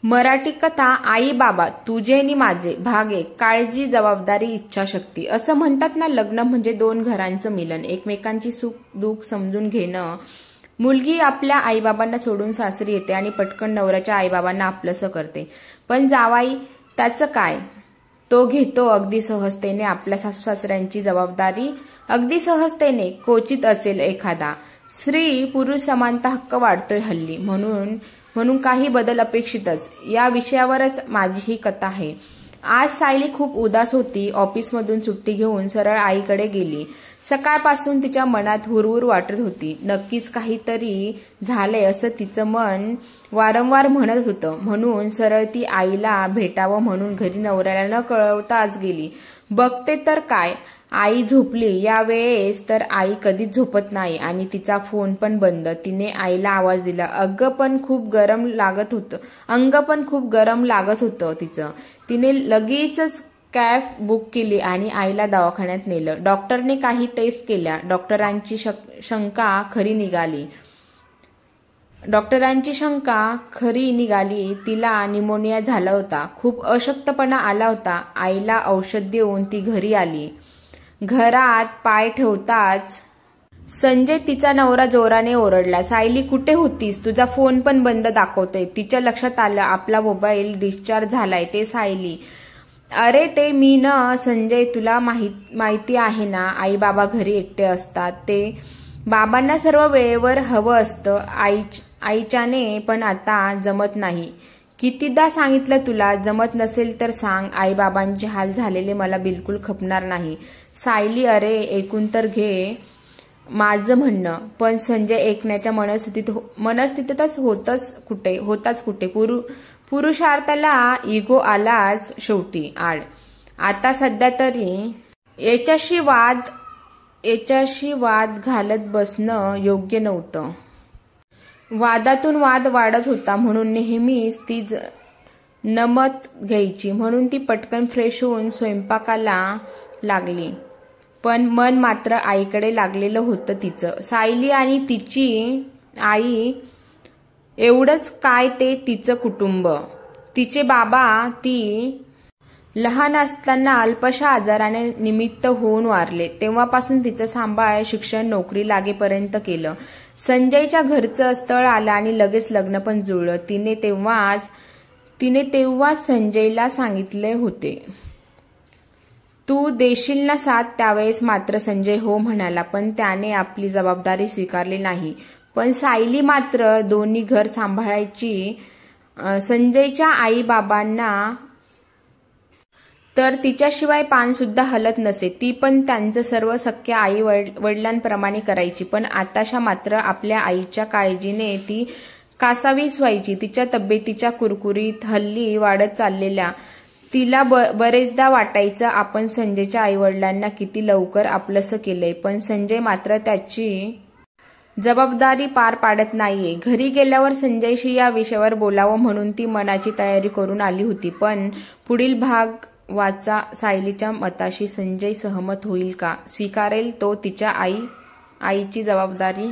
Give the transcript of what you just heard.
मराठी कथा आई बाबा तुझे नि माझे भाग 1 काळजी जबाबदारी इच्छाशक्ती। असं म्हणतात ना, लग्न म्हणजे दोन घरांचं मिलन, एकमेकांची सुख दुःख समजून घेणं। मुलगी आपल्या आईबाबांना सोडून सासरी येते आणि पटकन नवऱ्याच्या आईबाबांना आपलंसं करते, पण जावाई त्याचं काय? तो घेतो अगदी सहजतेने आपल्या सासू सासऱ्यांची जबाबदारी, अगदी सहजतेने। क्वचित असेल एखादा स्त्री पुरुष समानता हक्क वाढतोय हल्ली, म्हणून काही बदल अपेक्षितच। या विषयावरच माझी ही कथा आहे। आज सायली खूप उदास होती। ऑफिसमधून सुट्टी घेऊन सरळ आईकडे गेली। सकाळपासून तिच्या मनात हुरहुर वाटत होती। नक्कीच काहीतरी झालंय असं तिचं मन वारंवार म्हणत होतं, म्हणून सरळ ती आईला भेटावं म्हणून घरी नवऱ्याला न कळवताच गेली। बघते तर काय, आई झोपली। या वेळेस तर आई कधीच झोपत नाही आणि तिचा फोन पण बंद। तिने आईला आवाज दिला। अंग पण खूप गरम लागत होतं तिचं। तिने लगेचच कॅब बुक केली आणि आईला दवाखान्यात नेलं। डॉक्टरने काही टेस्ट केल्या। डॉक्टरांची शंका खरी निघाली। तिला निमोनिया झाला होता, खूप अशक्तपणा आला होता। आईला औषध देऊन ती घरी आली। घरात पाय ठेवताच संजय तिचा नवरा जोराने ओरडला, सायली कुठे होतीस? तुझा फोन पण बंद दाखवतोय। तिच्या लक्षात आलं आपला मोबाईल डिस्चार्ज झालाय। ते सायली, अरे ते मी न संजय, तुला माहिती आहे ना आई बाबा घरी एकटे असतात, ते बाबांना सर्व वेळेवर हवं असतं। आईच्याने पण आता जमत नाही। कितीदा सांगितलं तुला, जमत नसेल तर सांग। आई बाबांचे हाल झालेले मला बिलकुल खपणार नाही। सायली, अरे ऐकून तर घे माझं म्हणणं। पण संजय ऐकण्याच्या मनस्थितीतच होताच कुठे। पुरुषार्थाला इगो आलाच शेवटी आड। आता सध्या तरी याच्याशी वाद घालत बसणं योग्य नव्हतं। वादातून वाद वाढत होता, म्हणून नेहमीच ती नमत घ्यायची। म्हणून ती पटकन फ्रेश होऊन स्वयंपाकाला लागली, पण मन मात्र आईकडे लागलेलं होतं तिचं। सायली आणि तिची आई एवढंच काय ते तिचं कुटुंब, तिचे बाबा। ती लहान असताना अल्पशा आजाराने निमित्त होऊन वारले। तेव्हापासून तिचं सांभाळ शिक्षण नोकरी लागेपर्यंत केलं। संजयच्या घरचं स्थळ आलं आणि लगेच लग्न पण जुळलं। तिने तेव्हाच संजयला सांगितले होते, तू देशील ना साथ? त्यावेळेस मात्र संजय हो म्हणाला, पण त्याने आपली जबाबदारी स्वीकारली नाही। पण सायली मात्र दोन्ही घर सांभाळायची। संजयच्या आई बाबांना तर तिच्याशिवाय पान सुद्धा हलत नसे। ती पण त्यांचं सर्व सख्या आई वडिलांप्रमाणे करायची। पण आताशा मात्र आपल्या आईच्या काळजीने ती कासावीस व्हायची। तिच्या तब्येतीच्या कुरकुरीत हल्ली वाढत चाललेल्या तिला बरेचदा वाटायचं, आपण संजयच्या आईवडिलांना किती लवकर आपलंसं केलंय, पण संजय मात्र त्याची जबाबदारी पार पाडत नाहीये। घरी गेल्यावर संजयशी या विषयावर बोलावं म्हणून ती मनाची तयारी करून आली होती, पण पुढील भाग वाचा। सायलीच्या मताशी संजय सहमत होईल का? स्वीकारेल तो तिच्या आईची जबाबदारी?